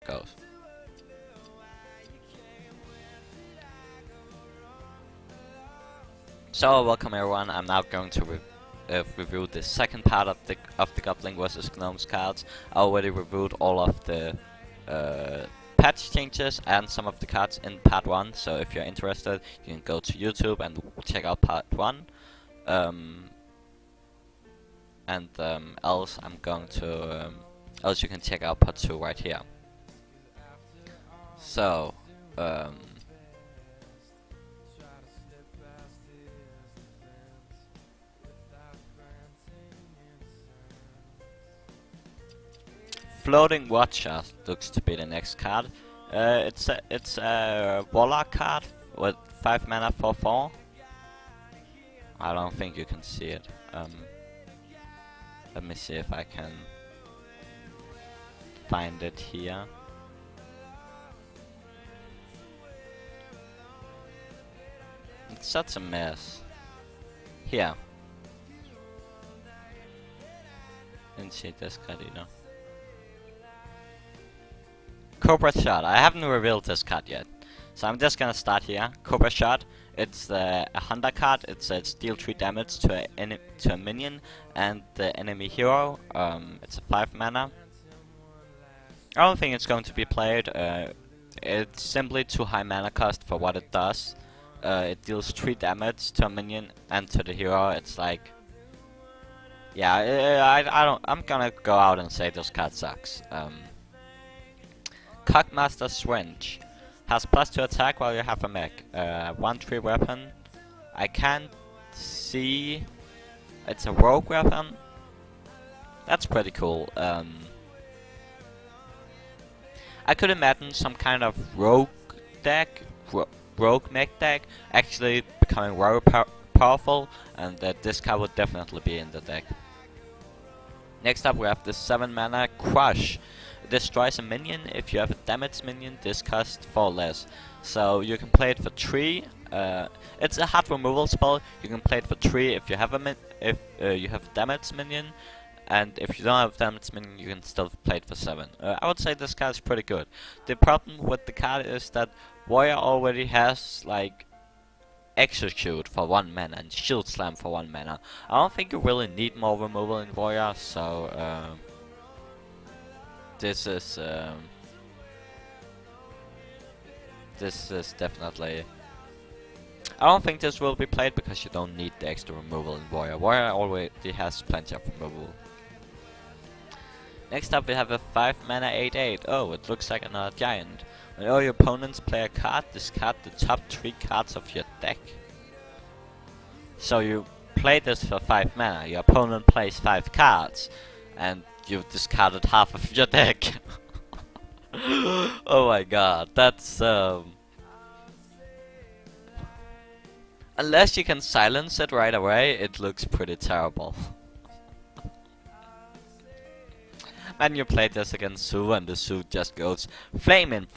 goes. So welcome everyone. I'm now going to review the second part of the Goblin vs Gnomes cards. I already reviewed all of the patch changes and some of the cards in part 1. So if you're interested, you can go to YouTube and check out part 1. Else I'm going to else you can check out part 2 right here. So Floating Watcher looks to be the next card. It's a Warlock card with 5 mana for 4. I don't think you can see it. Let me see if I can find it here. It's such a mess. Here. Didn't see this card either. Cobra Shot. I haven't revealed this card yet, so I'm just gonna start here. Cobra Shot. It's a hunter card. It says deal 3 damage to a minion and the enemy hero. It's a 5 mana. I don't think it's going to be played. It's simply too high mana cost for what it does. It deals 3 damage to a minion and to the hero. It's like, yeah, I don't. I'm gonna go out and say this card sucks. Cockmaster Swinge has +2 attack while you have a mech. 1/3 weapon. I can't see. It's a rogue weapon. That's pretty cool. I could imagine some kind of rogue deck, rogue mech deck, actually becoming very powerful, and that this card would definitely be in the deck. Next up, we have the 7 mana Crush. Destroys a minion. If you have a damaged minion, this costs 4 less. So you can play it for 3. It's a hard removal spell. You can play it for 3 if you have you have a damaged minion, and if you don't have a damaged minion, you can still play it for 7. I would say this card is pretty good. The problem with the card is that Warrior already has like Execute for 1 mana and Shield Slam for 1 mana. I don't think you really need more removal in Warrior, so this is definitely. I don't think this will be played because you don't need the extra removal in Warrior. Warrior already has plenty of removal. Next up we have a 5 mana 8/8. Oh, it looks like another giant. When all your opponents play a card, discard the top 3 cards of your deck. So you play this for 5 mana, your opponent plays 5 cards, and you've discarded half of your deck. Oh my god, that's unless you can silence it right away, it looks pretty terrible. And you play this against Sue, and the Sue just goes Flame in,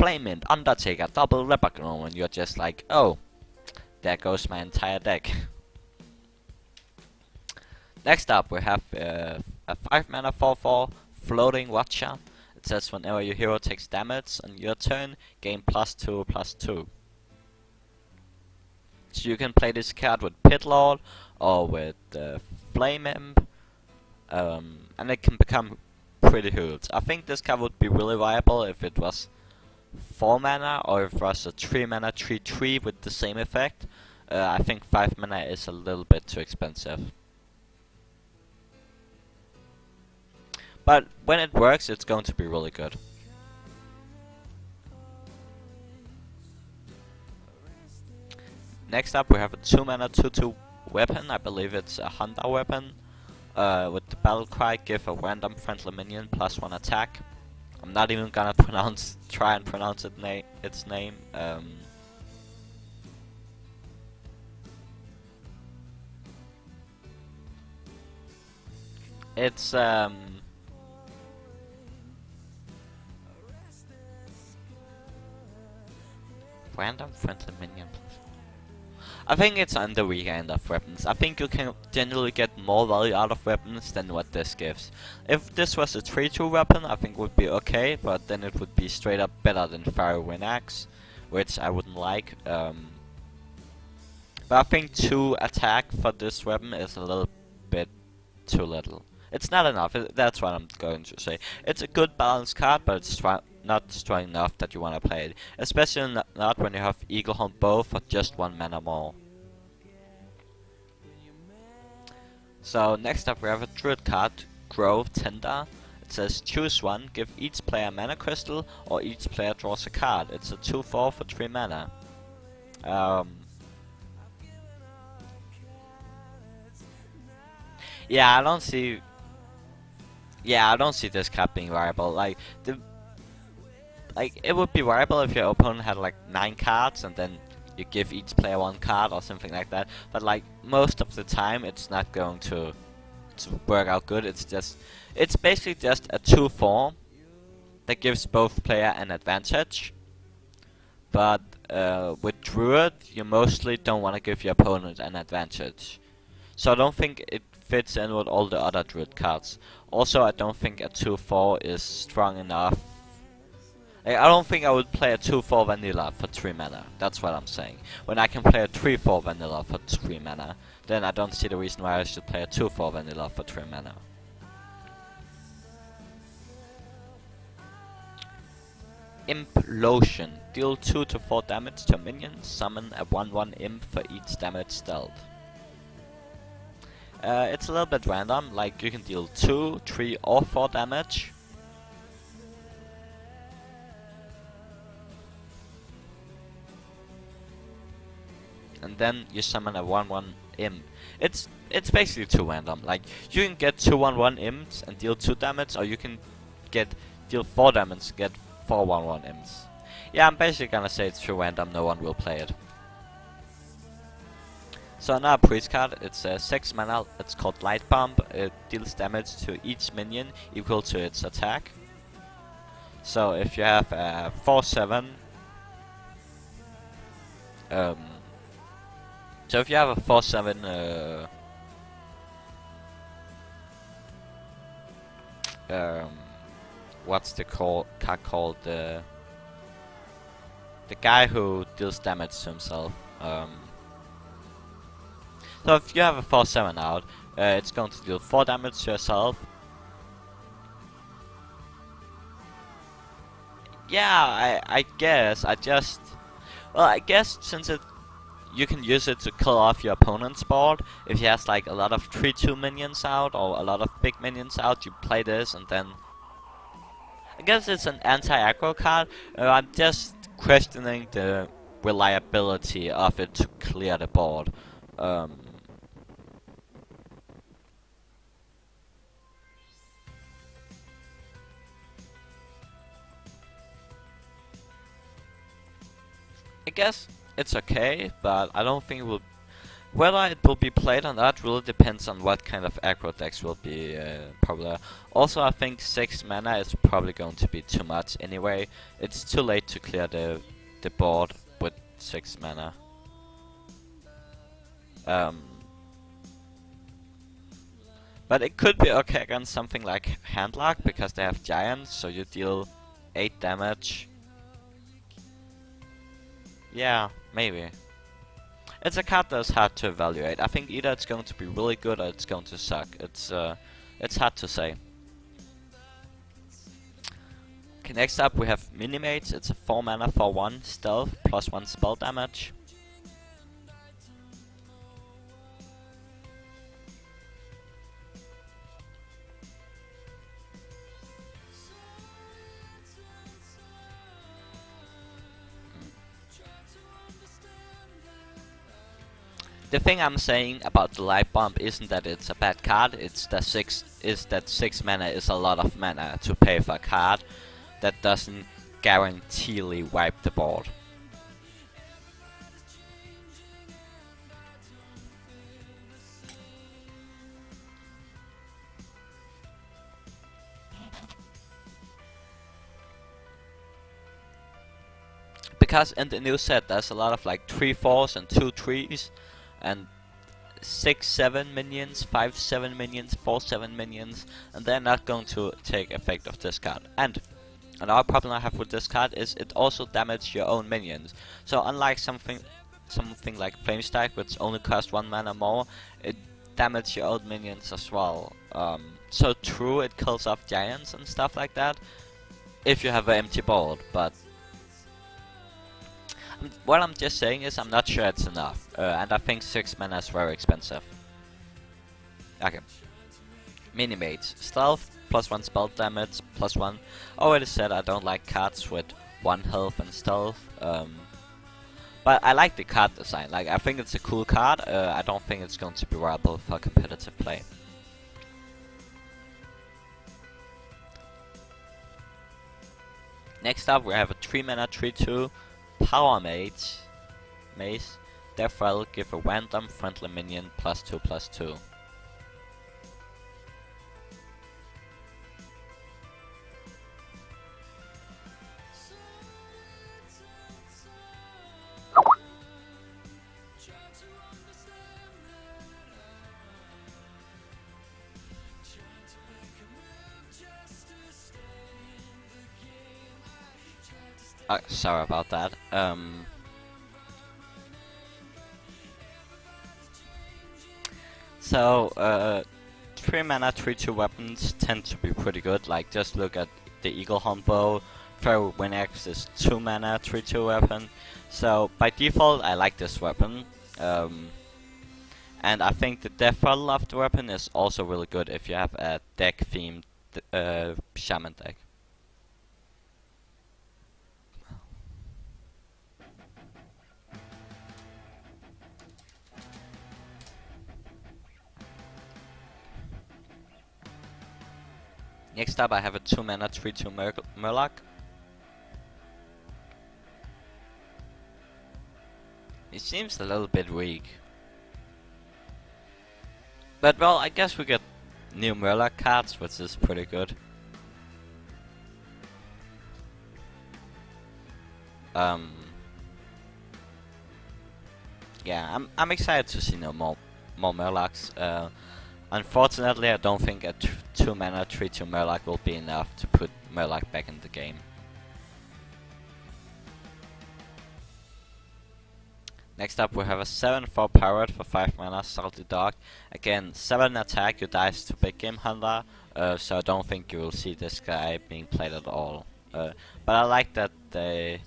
Undertaker, double Leprechaun, and you're just like, oh, there goes my entire deck. Next up we have a 5 mana 4/4 Floating Watcher. It says whenever your hero takes damage on your turn, gain +2/+2. So you can play this card with Pit Lord or with Flame Imp, and it can become pretty huge. I think this card would be really viable if it was 4 mana or if it was a 3 mana 3/3 with the same effect. I think 5 mana is a little bit too expensive. But when it works, it's going to be really good. Next up we have a 2 mana 2/2 weapon. I believe it's a hunter weapon. With the battle cry, give a random friendly minion +1 attack. I'm not even gonna try and pronounce its name. It's random friendly minion. I think it's on the weak end of weapons. I think you can generally get more value out of weapons than what this gives. If this was a 3-2 weapon, I think it would be okay, but then it would be straight up better than Fire Wind Axe, which I wouldn't like. But I think 2 attack for this weapon is a little bit too little. It's not enough, that's what I'm going to say. It's a good balanced card, but it's not strong enough that you want to play it. Especially not when you have Eagle Horn Bow for just 1 mana more. So next up we have a Druid card, Grove Tender. It says choose one, give each player a mana crystal, or each player draws a card. It's a 2/4 for 3 mana. Yeah, I don't see this card being viable. Like it would be viable if your opponent had like 9 cards and then you give each player 1 card or something like that. But like most of the time, it's not going to work out good. It's basically just a 2/4 that gives both player an advantage. But with Druid, you mostly don't want to give your opponent an advantage. So I don't think it fits in with all the other Druid cards. Also, I don't think a 2/4 is strong enough. I don't think I would play a 2/4 vanilla for 3 mana. That's what I'm saying. When I can play a 3/4 vanilla for 3 mana, then I don't see the reason why I should play a 2/4 vanilla for 3 mana. Implosion. Deal 2 to 4 damage to minions. Summon a 1/1 imp for each damage dealt. It's a little bit random, like you can deal 2, 3 or 4 damage. And then you summon a 1/1 imp. It's basically too random. Like you can get 2 1/1 imps and deal 2 damage, or you can deal 4 damage and get 4 1/1 imps. Yeah, I'm basically gonna say it's too random, no one will play it. So another priest card, it's a 6 mana, it's called Light Bomb. It deals damage to each minion equal to its attack. So if you have a 4/7, so if you have a 4/7, what's the card called? The guy who deals damage to himself. So if you have a 4/7 out, it's going to deal 4 damage to yourself. Yeah, I guess since you can use it to kill off your opponent's board. If he has like a lot of 3/2 minions out or a lot of big minions out, you play this and then I guess it's an anti-aggro card. I'm just questioning the reliability of it to clear the board. I guess it's okay, but I don't think it will. Whether it will be played or not really depends on what kind of aggro decks will be popular. Also, I think 6 mana is probably going to be too much anyway. It's too late to clear the board with 6 mana. But it could be okay against something like Handlock because they have giants, so you deal 8 damage. Yeah, maybe. It's a card that's hard to evaluate. I think either it's going to be really good or it's going to suck. It's hard to say. Okay, next up we have Minimates. It's a 4 mana for 1 stealth plus 1 spell damage. The thing I'm saying about the Light Bomb isn't that it's a bad card, it's that 6 mana is a lot of mana to pay for a card that doesn't guaranteely wipe the board. Because in the new set there's a lot of like 3/4s and 2/3s and 6/7 minions, 5/7 minions, 4/7 minions, and they're not going to take effect of this card. And another problem I have with this card is it also damages your own minions. So unlike something like Flame Stack, which only costs 1 mana more, it damages your own minions as well. So true, it kills off giants and stuff like that if you have an empty board, but what I'm just saying is I'm not sure it's enough, and I think 6 mana is very expensive. Okay. Mini-mates. Stealth, +1 spell damage, +1. Already said I don't like cards with 1 health and stealth, but I like the card design. Like, I think it's a cool card. I don't think it's going to be viable for competitive play. Next up we have a 3 mana 3/2 Power Mace. Death Rattle, give a random friendly minion +2/+2. Sorry about that. So 3 mana 3/2 weapons tend to be pretty good. Like, just look at the Eagle Horn Bow. Pharaoh Winx is 2 mana 3/2 weapon. So by default I like this weapon. And I think the Death Rattle of the weapon is also really good if you have a deck themed shaman deck. Next up I have a 2 mana 3/2 Murloc. It seems a little bit weak. But well, I guess we get new Murloc cards, which is pretty good. Yeah, I'm excited to see more Murlocs. Unfortunately, I don't think a 2 mana 3/2 Murloc will be enough to put Murloc back in the game. Next up we have a 7/4 Pirate for 5 mana Salty Dog. Again, 7 attack, you dice to Big Game Hunter, so I don't think you will see this guy being played at all. But I like that they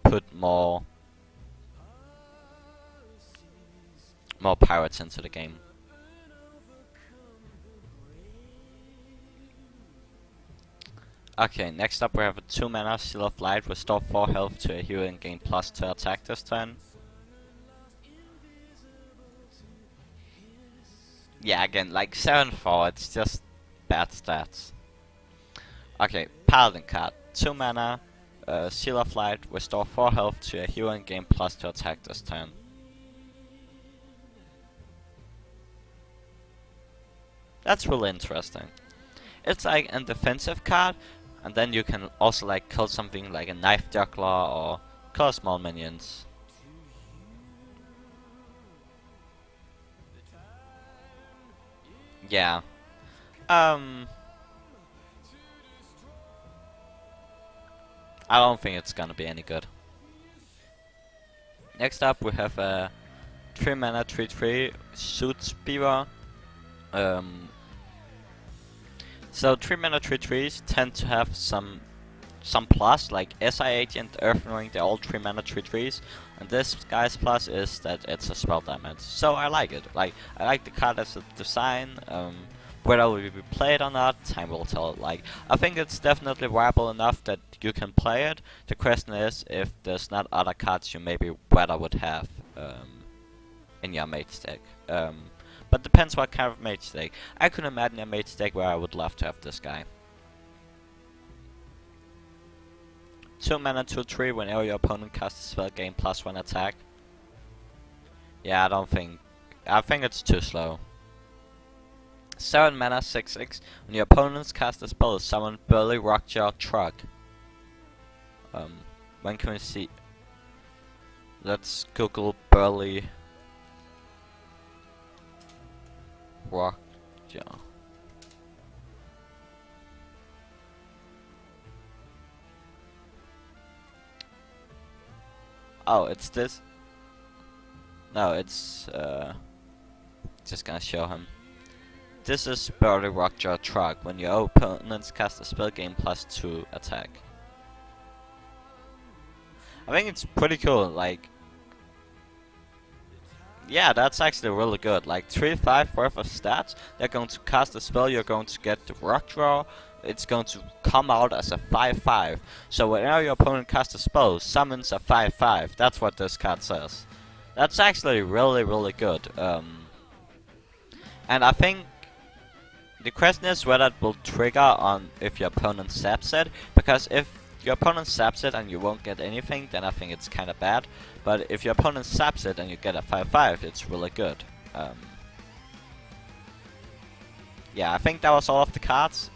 put more pirates into the game. Okay, next up we have a 2 mana Seal of Light, restore 4 health to a hero and gain +2 attack this turn. Yeah, again, like 7/4, it's just bad stats. Okay, Paladin card, 2 mana, Seal of Light, restore 4 health to a hero and gain +2 attack this turn. That's really interesting. It's like a defensive card, and then you can also like kill something like a Knife Juggler or kill small minions. Yeah. I don't think it's gonna be any good. Next up we have a 3 mana 3/3 Suits Beaver. So 3 mana 3/3s tend to have some plus, like SI Agent, Earth Ring, they're all 3 mana 3/3s, and this guy's plus is that it's a spell damage. So I like it. Like, I like the card as a design. Whether it will be played or not, time will tell. Like, I think it's definitely viable enough that you can play it. The question is if there's not other cards you maybe rather would have in your mage deck. But depends what kind of mage deck. I could imagine a mage deck where I would love to have this guy. 2 mana 2/3, whenever your opponent casts a spell, gain +1 attack. Yeah, I think it's too slow. 7 mana 6/6, when your opponents cast a spell, summon Burly Rockjaw Truck. When can we see? Let's Google Burly Rock Jaw. Oh, it's this? No, it's just gonna show him. This is Burly Rockjaw Truck. When your opponents cast a spell, gain +2 attack. I think it's pretty cool. Like, yeah, that's actually really good. Like 3-5 worth of stats. They're going to cast a spell. You're going to get the Rockjaw. It's going to come out as a 5-5. So whenever your opponent casts a spell, summons a 5-5. That's what this card says. That's actually really, really good. And I think the question is whether it will trigger on if your opponent saps it, because if your opponent saps it and you won't get anything, then I think it's kind of bad. But if your opponent saps it and you get a 5-5, it's really good. Yeah, I think that was all of the cards.